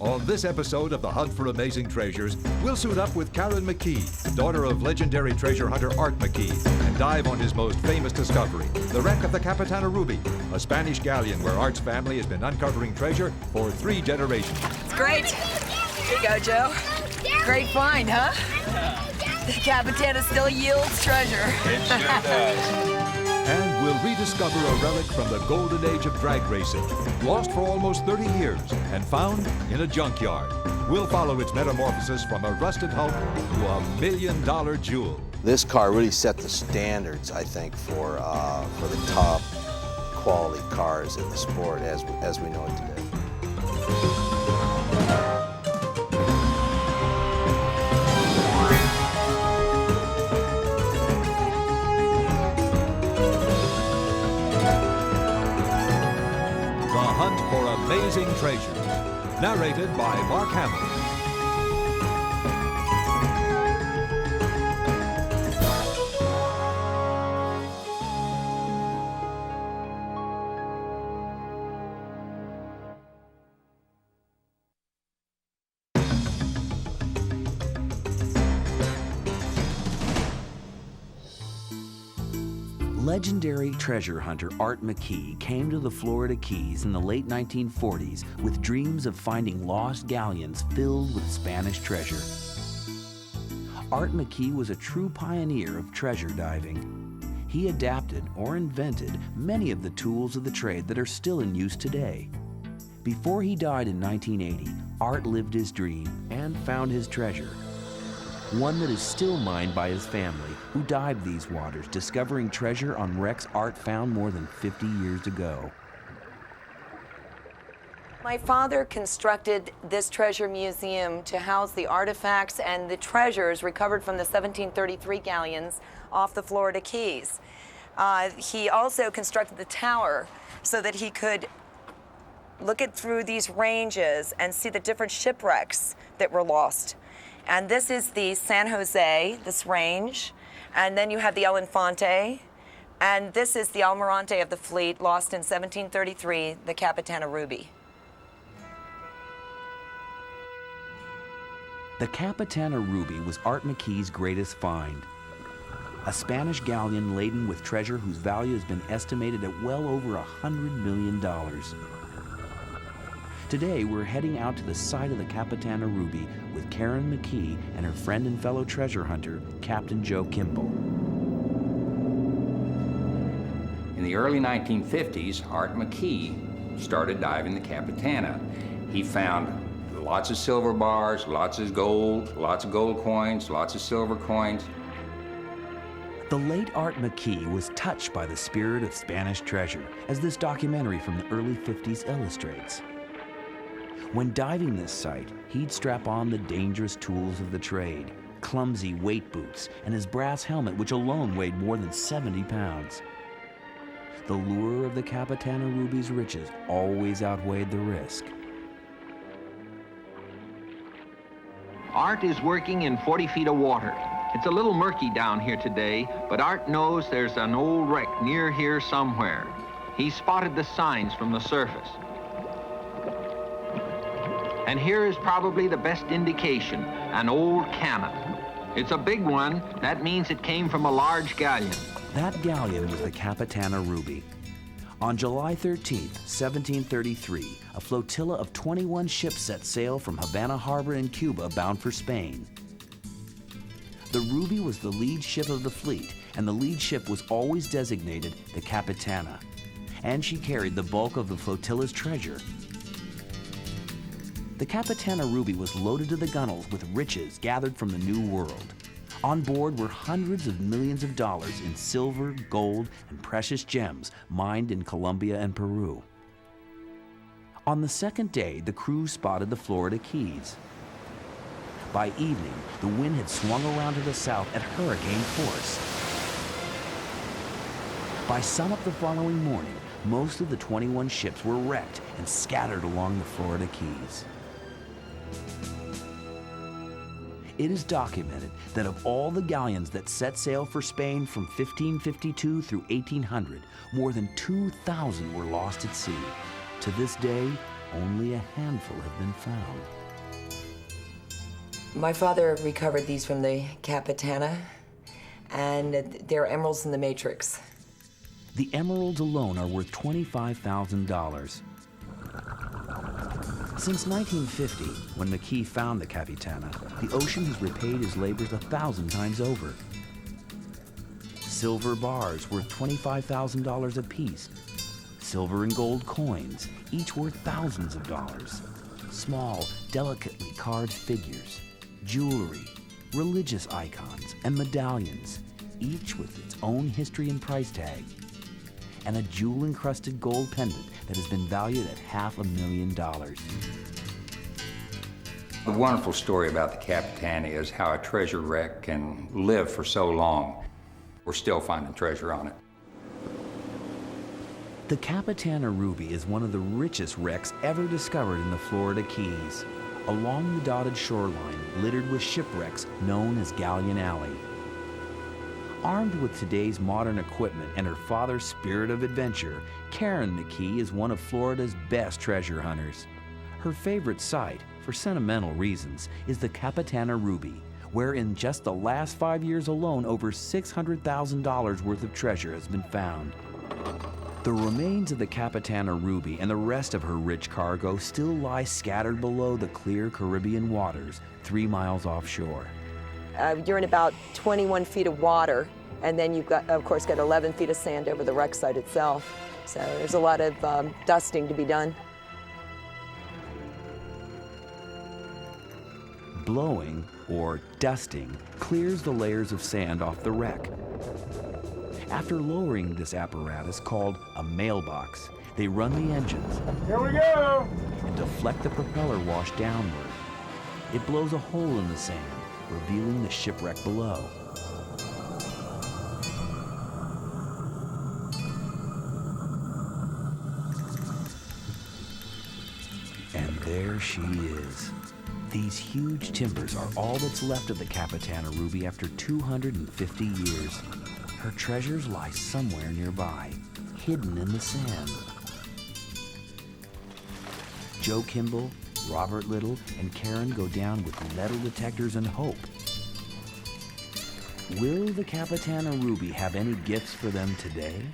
On this episode of The Hunt for Amazing Treasures, we'll suit up with Karen McKee, daughter of legendary treasure hunter Art McKee, and dive on his most famous discovery, the wreck of the Capitana Rubi, a Spanish galleon where Art's family has been uncovering treasure for 3 generations. It's great. Here you go, Joe. Great find, huh? The Capitana still yields treasure. It sure does. And we'll rediscover a relic from the golden age of drag racing, lost for almost 30 years and found in a junkyard. We'll follow its metamorphosis from a rusted hulk to a $1 million jewel. This car really set the standards, I think, for the top quality cars in the sport as we know it today. For Amazing Treasures, narrated by Mark Hamill. Legendary treasure hunter Art McKee came to the Florida Keys in the late 1940s with dreams of finding lost galleons filled with Spanish treasure. Art McKee was a true pioneer of treasure diving. He adapted or invented many of the tools of the trade that are still in use today. Before he died in 1980, Art lived his dream and found his treasure. One that is still mined by his family, who dived these waters, discovering treasure on wrecks Art found more than 50 years ago. My father constructed this treasure museum to house the artifacts and the treasures recovered from the 1733 galleons off the Florida Keys. He also constructed the tower so that he could look through these ranges and see the different shipwrecks that were lost. And this is the San Jose, this range. And then you have the El Infante. And this is the Almirante of the fleet, lost in 1733, the Capitana Rubi. The Capitana Rubi was Art McKee's greatest find. A Spanish galleon laden with treasure whose value has been estimated at well over $100 million. Today, we're heading out to the site of the Capitana Rubi with Karen McKee and her friend and fellow treasure hunter, Captain Joe Kimball. In the early 1950s, Art McKee started diving the Capitana. He found lots of silver bars, lots of gold coins, lots of silver coins. The late Art McKee was touched by the spirit of Spanish treasure, as this documentary from the early 50s illustrates. When diving this site, he'd strap on the dangerous tools of the trade, clumsy weight boots, and his brass helmet, which alone weighed more than 70 pounds. The lure of the Capitana Rubi's riches always outweighed the risk. Art is working in 40 feet of water. It's a little murky down here today, but Art knows there's an old wreck near here somewhere. He spotted the signs from the surface. And here is probably the best indication, an old cannon. It's a big one. That means it came from a large galleon. That galleon was the Capitana Rubi. On July 13, 1733, a flotilla of 21 ships set sail from Havana Harbor in Cuba bound for Spain. The Rubi was the lead ship of the fleet, and the lead ship was always designated the Capitana. And she carried the bulk of the flotilla's treasure. The Capitana Rubi was loaded to the gunwales with riches gathered from the New World. On board were hundreds of millions of dollars in silver, gold, and precious gems mined in Colombia and Peru. On the second day, the crew spotted the Florida Keys. By evening, the wind had swung around to the south at hurricane force. By sunup the following morning, most of the 21 ships were wrecked and scattered along the Florida Keys. It is documented that of all the galleons that set sail for Spain from 1552 through 1800, more than 2,000 were lost at sea. To this day, only a handful have been found. My father recovered these from the Capitana, and they're emeralds in the matrix. The emeralds alone are worth $25,000. Since 1950, when McKee found the Capitana, the ocean has repaid his labors 1,000 times over. Silver bars worth $25,000 apiece. Silver and gold coins, each worth thousands of dollars. Small, delicately carved figures, jewelry, religious icons, and medallions, each with its own history and price tag. And a jewel-encrusted gold pendant that has been valued at $500,000. The wonderful story about the Capitana is how a treasure wreck can live for so long. We're still finding treasure on it. The Capitana Ruby is one of the richest wrecks ever discovered in the Florida Keys, along the dotted shoreline littered with shipwrecks known as Galleon Alley. Armed with today's modern equipment and her father's spirit of adventure, Karen McKee is one of Florida's best treasure hunters. Her favorite site, for sentimental reasons, is the Capitana Ruby, where in just the last 5 years alone, over $600,000 worth of treasure has been found. The remains of the Capitana Ruby and the rest of her rich cargo still lie scattered below the clear Caribbean waters, 3 miles offshore. You're in about 21 feet of water, and then you've got, of course, got 11 feet of sand over the wreck site itself. So there's a lot of dusting to be done. Blowing, or dusting, clears the layers of sand off the wreck. After lowering this apparatus called a mailbox, they run the engines. Here we go! And deflect the propeller wash downward. It blows a hole in the sand, revealing the shipwreck below. And there she is. These huge timbers are all that's left of the Capitana Ruby after 250 years. Her treasures lie somewhere nearby, hidden in the sand. Joe Kimball, Robert Little, and Karen go down with metal detectors and hope. Will the Capitana Ruby have any gifts for them today?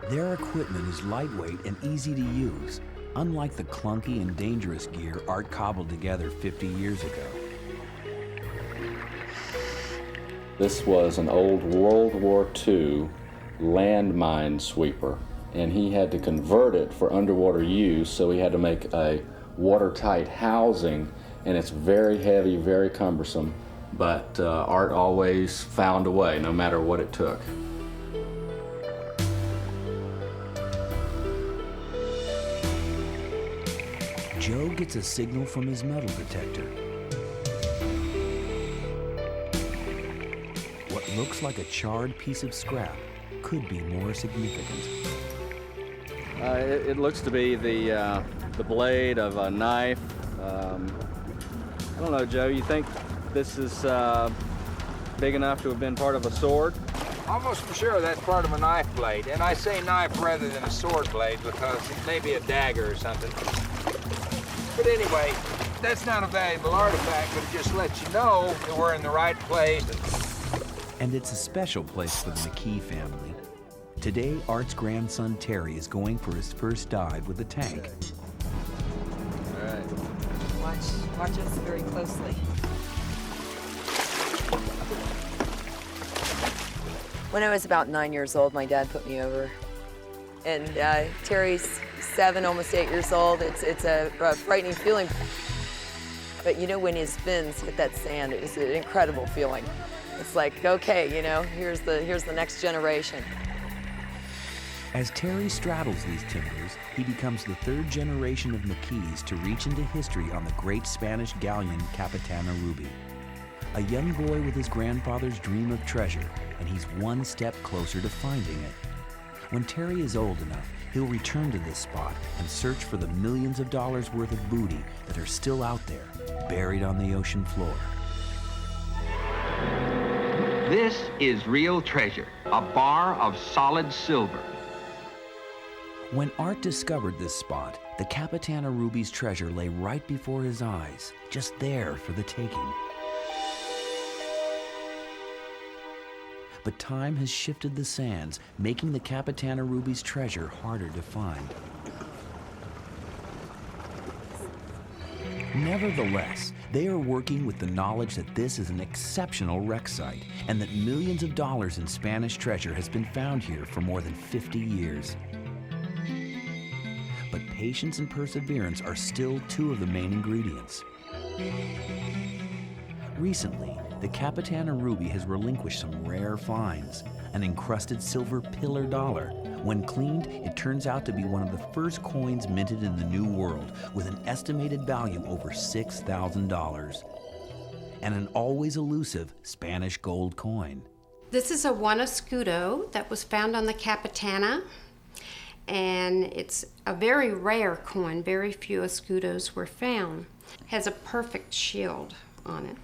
Their equipment is lightweight and easy to use, unlike the clunky and dangerous gear Art cobbled together 50 years ago. This was an old World War II landmine sweeper, and he had to convert it for underwater use, so he had to make a watertight housing, and it's very heavy, very cumbersome, but Art always found a way, no matter what it took. Joe gets a signal from his metal detector. What looks like a charred piece of scrap could be more significant. It looks to be the blade of a knife. I don't know, Joe, you think this is big enough to have been part of a sword? Almost for sure that's part of a knife blade. And I say knife rather than a sword blade because it may be a dagger or something. But anyway, that's not a valuable artifact, but it just lets you know that we're in the right place. And it's a special place for the McKee family. Today, Art's grandson Terry is going for his first dive with the tank. All right. Watch us very closely. When I was about 9 years old, my dad put me over. And Terry's 7, almost 8 years old. It's a frightening feeling. But you know, when his fins hit that sand, it was an incredible feeling. It's like, okay, you know, here's the next generation. As Terry straddles these timbers, he becomes the third generation of McKees to reach into history on the great Spanish galleon Capitana Ruby. A young boy with his grandfather's dream of treasure, and he's one step closer to finding it. When Terry is old enough, he'll return to this spot and search for the millions of dollars worth of booty that are still out there, buried on the ocean floor. This is real treasure, a bar of solid silver. When Art discovered this spot, the Capitana Ruby's treasure lay right before his eyes, just there for the taking. But time has shifted the sands, making the Capitana Ruby's treasure harder to find. Nevertheless, they are working with the knowledge that this is an exceptional wreck site and that millions of dollars in Spanish treasure has been found here for more than 50 years. But patience and perseverance are still two of the main ingredients. Recently, the Capitana Ruby has relinquished some rare finds. An encrusted silver pillar dollar. When cleaned, it turns out to be one of the first coins minted in the New World, with an estimated value over $6,000. And an always elusive Spanish gold coin. This is a one escudo that was found on the Capitana, and it's a very rare coin. Very few escudos were found. It has a perfect shield on it.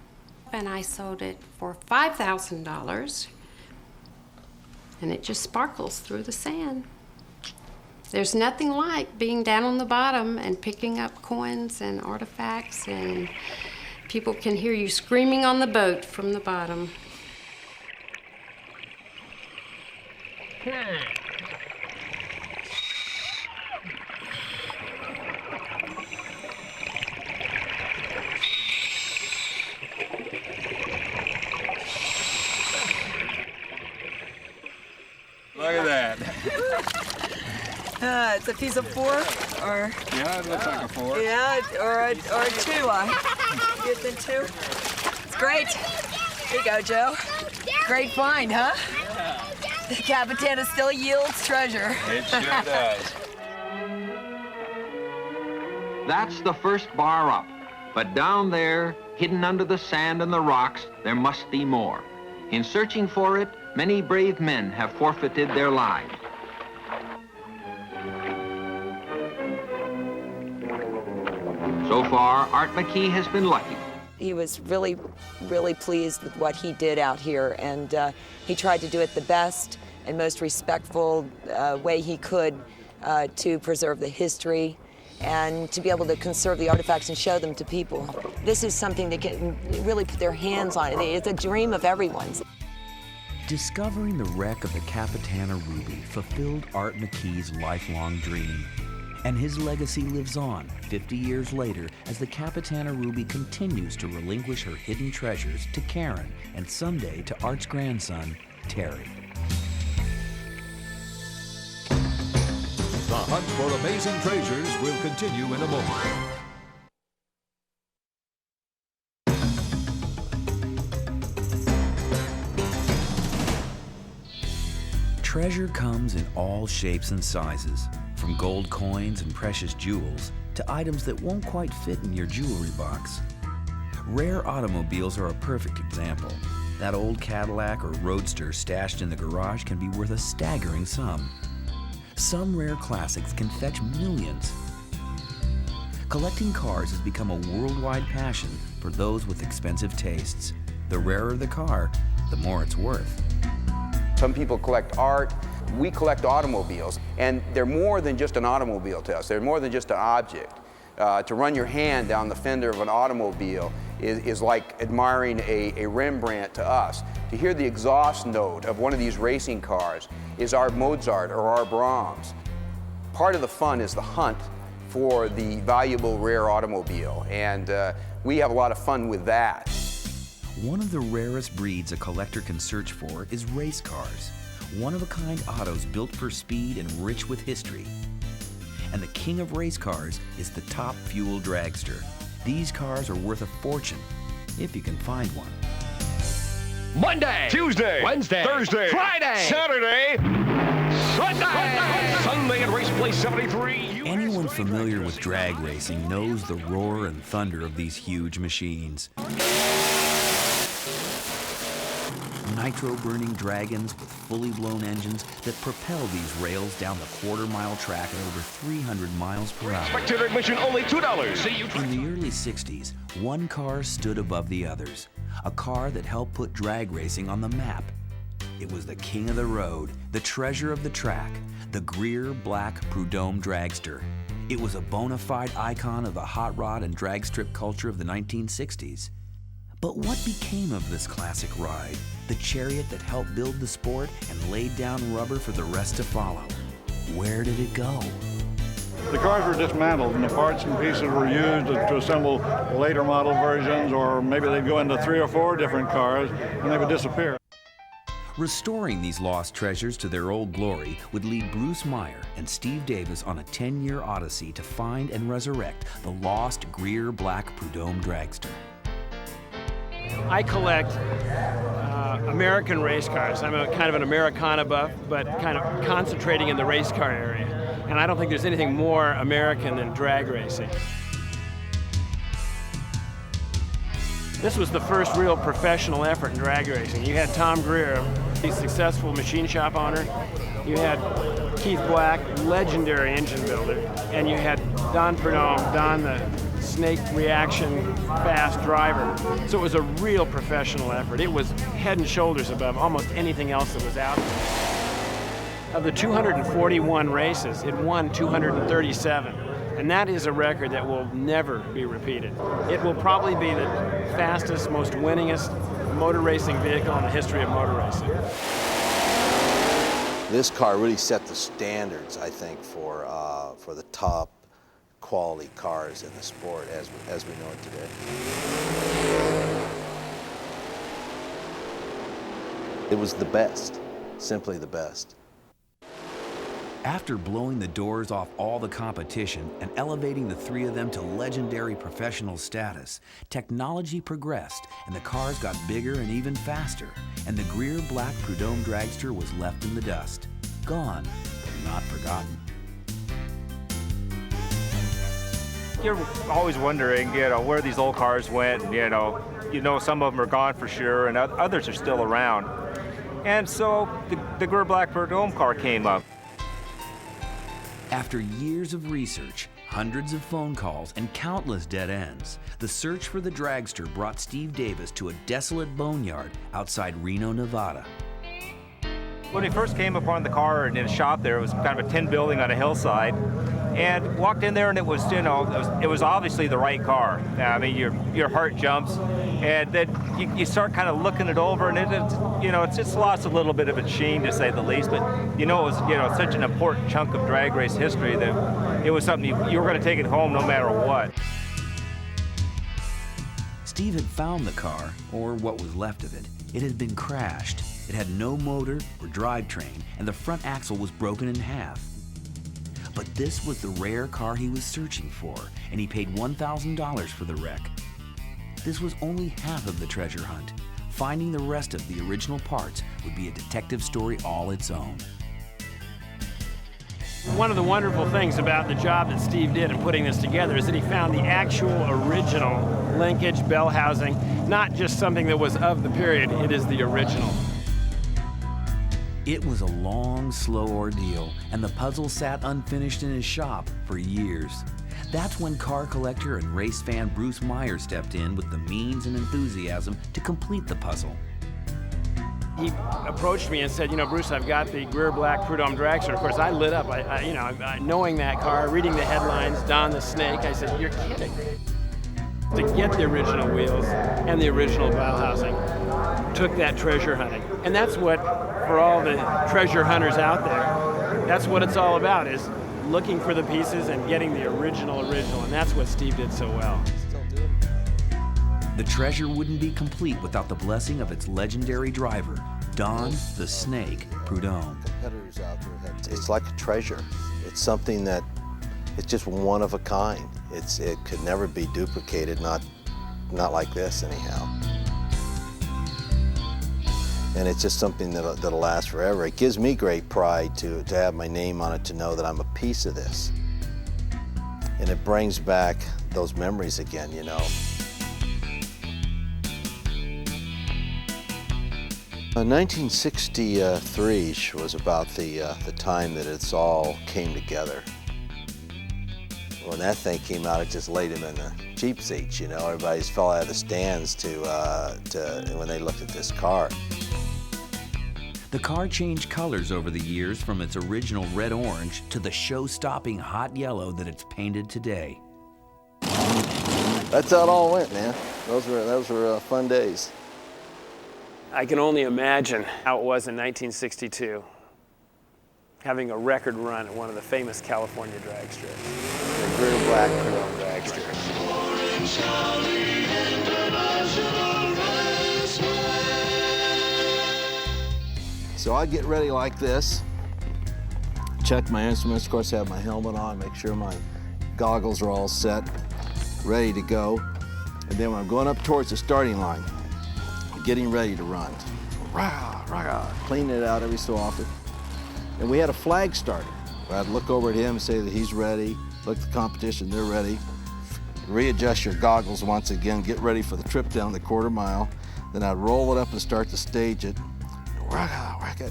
And I sold it for $5,000, and it just sparkles through the sand. There's nothing like being down on the bottom and picking up coins and artifacts, and people can hear you screaming on the boat from the bottom. Look at that. It's a piece of fork, or Yeah, it looks like a fork. yeah, or a two. Get the two. It's great. Here you go, Joe. Great find, huh? The Capitana still yields treasure. It sure does. That's the first bar up. But down there, hidden under the sand and the rocks, there must be more. In searching for it, many brave men have forfeited their lives. So far, Art McKee has been lucky. He was really, really pleased with what he did out here, and he tried to do it the best and most respectful way he could to preserve the history and to be able to conserve the artifacts and show them to people. This is something they can really put their hands on. It's a dream of everyone's. Discovering the wreck of the Capitana Ruby fulfilled Art McKee's lifelong dream. And his legacy lives on 50 years later as the Capitana Ruby continues to relinquish her hidden treasures to Karen and someday to Art's grandson, Terry. The hunt for amazing treasures will continue in a moment. Treasure comes in all shapes and sizes, from gold coins and precious jewels to items that won't quite fit in your jewelry box. Rare automobiles are a perfect example. That old Cadillac or Roadster stashed in the garage can be worth a staggering sum. Some rare classics can fetch millions. Collecting cars has become a worldwide passion for those with expensive tastes. The rarer the car, the more it's worth. Some people collect art. We collect automobiles, and they're more than just an automobile to us. They're more than just an object. To run your hand down the fender of an automobile is like admiring a Rembrandt to us. To hear the exhaust note of one of these racing cars is our Mozart or our Brahms. Part of the fun is the hunt for the valuable rare automobile, and we have a lot of fun with that. One of the rarest breeds a collector can search for is race cars. One-of-a-kind autos built for speed and rich with history. And the king of race cars is the top fuel dragster. These cars are worth a fortune, if you can find one. Monday, Tuesday, Wednesday, Thursday, Friday, Saturday, Sunday at Race Place 73. Anyone familiar with drag racing knows the roar and thunder of these huge machines. nitro-burning dragons with fully blown engines that propel these rails down the quarter-mile track at over 300 miles per hour. Spectator admission only $2. See you. In the early 60s, one car stood above the others, a car that helped put drag racing on the map. It was the king of the road, the treasure of the track, the Greer Black Prud'homme Dragster. It was a bona fide icon of the hot rod and drag strip culture of the 1960s. But what became of this classic ride, the chariot that helped build the sport and laid down rubber for the rest to follow? Where did it go? The cars were dismantled and the parts and pieces were used to assemble later model versions, or maybe they'd go into 3 or 4 different cars and they would disappear. Restoring these lost treasures to their old glory would lead Bruce Meyer and Steve Davis on a 10-year odyssey to find and resurrect the lost Greer Black Prud'homme Dragster. I collect American race cars. I'm a kind of an Americana buff, but kind of concentrating in the race car area. And I don't think there's anything more American than drag racing. This was the first real professional effort in drag racing. You had Tom Greer, a successful machine shop owner. You had Keith Black, legendary engine builder. And you had Don Prud'homme, Don the snake reaction fast driver. So it was a real professional effort. It was head and shoulders above almost anything else that was out there. Of the 241 races, it won 237. And that is a record that will never be repeated. It will probably be the fastest, most winningest motor racing vehicle in the history of motor racing. This car really set the standards, I think, for the top quality cars in the sport as we know it today. It was the best, simply the best. After blowing the doors off all the competition and elevating the 3 of them to legendary professional status, technology progressed and the cars got bigger and even faster, and the Greer Black Prud'homme Dragster was left in the dust. Gone, but not forgotten. You're always wondering, where these old cars went. Some of them are gone for sure, and others are still around. And so the Greer Black Prud'homme car came up. After years of research, hundreds of phone calls, and countless dead ends, the search for the dragster brought Steve Davis to a desolate boneyard outside Reno, Nevada. When we first came upon the car in a shop there, it was kind of a tin building on a hillside, and walked in there, and it was, it was obviously the right car. I mean, your heart jumps, and then you start kind of looking it over, and it's just lost a little bit of its sheen, to say the least. But it was such an important chunk of drag race history that it was something you were going to take it home no matter what. Steve had found the car, or what was left of it. It had been crashed. It had no motor or drivetrain, and the front axle was broken in half. But this was the rare car he was searching for, and he paid $1,000 for the wreck. This was only half of the treasure hunt. Finding the rest of the original parts would be a detective story all its own. One of the wonderful things about the job that Steve did in putting this together is that he found the actual original linkage, bell housing, not just something that was of the period, it is the original. It was a long, slow ordeal, and the puzzle sat unfinished in his shop for years. That's when car collector and race fan Bruce Meyer stepped in with the means and enthusiasm to complete the puzzle. He approached me and said, Bruce, I've got the Greer Black Prud'homme Dragster. Of course, I lit up. Knowing that car, reading the headlines, Don the Snake, I said, you're kidding. To get the original wheels and the original bell housing took that treasure hunting. And that's what, for all the treasure hunters out there, that's what it's all about, is looking for the pieces and getting the original. And that's what Steve did so well. The treasure wouldn't be complete without the blessing of its legendary driver, Don the Snake Prud'homme. Competitors out there, it's like a treasure. It's something that it's just one of a kind. It could never be duplicated, not like this anyhow. And it's just something that'll last forever. It gives me great pride to have my name on it, to know that I'm a piece of this. And it brings back those memories again, 1963 was about the time that it's all came together. When that thing came out, it just laid him in the cheap seats, you know. Everybody just fell out of the stands when they looked at this car. The car changed colors over the years from its original red-orange to the show-stopping hot yellow that it's painted today. That's how it all went, man. Those were fun days. I can only imagine how it was in 1962, having a record run at one of the famous California dragsters. The Greer Black Prudhomme Dragster. So I get ready like this, check my instruments, of course have my helmet on, make sure my goggles are all set, ready to go. And then when I'm going up towards the starting line, I'm getting ready to run. Rah, rah, cleaning it out every so often. And we had a flag starter. I'd look over at him and say that he's ready, look at the competition, they're ready. Readjust your goggles once again, get ready for the trip down the quarter mile. Then I'd roll it up and start to stage it.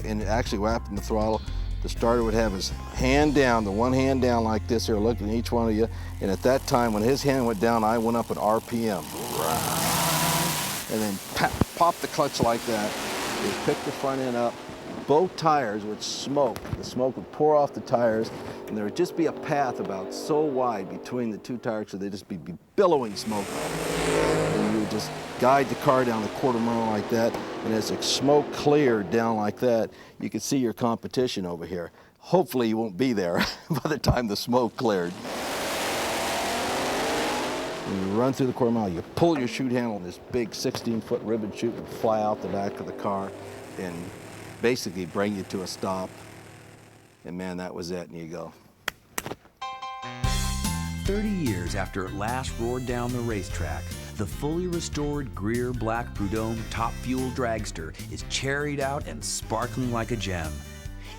And actually what happened to the throttle, the starter would have his hand down, the one hand down like this here, looking at each one of you. And at that time, when his hand went down, I went up at RPM. And then pop the clutch like that. You pick the front end up. Both tires would smoke. The smoke would pour off the tires, and there would just be a path about so wide between the two tires, so they'd just be billowing smoke. And you would just guide the car down the quarter mile like that, and as the smoke cleared down like that, you could see your competition over here. Hopefully you won't be there by the time the smoke cleared. When you run through the quarter mile, you pull your chute handle, and this big 16-foot ribbon chute would fly out the back of the car and basically bring you to a stop. And man, that was it, and you go. 30 years after it last roared down the racetrack, the fully restored Greer Black Prudhomme Top Fuel Dragster is cherried out and sparkling like a gem.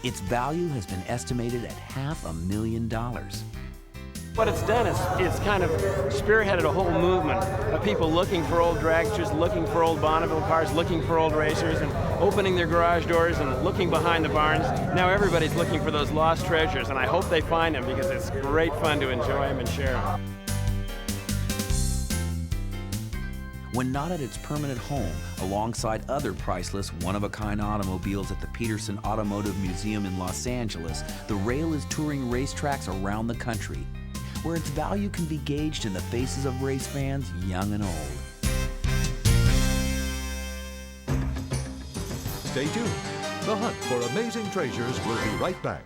Its value has been estimated at $500,000. What it's done is it's kind of spearheaded a whole movement of people looking for old dragsters, looking for old Bonneville cars, looking for old racers, and opening their garage doors and looking behind the barns. Now everybody's looking for those lost treasures, and I hope they find them because it's great fun to enjoy them and share them. When not at its permanent home, alongside other priceless, one-of-a-kind automobiles at the Peterson Automotive Museum in Los Angeles, the rail is touring racetracks around the country, where its value can be gauged in the faces of race fans, young and old. Stay tuned. The hunt for amazing treasures will be right back.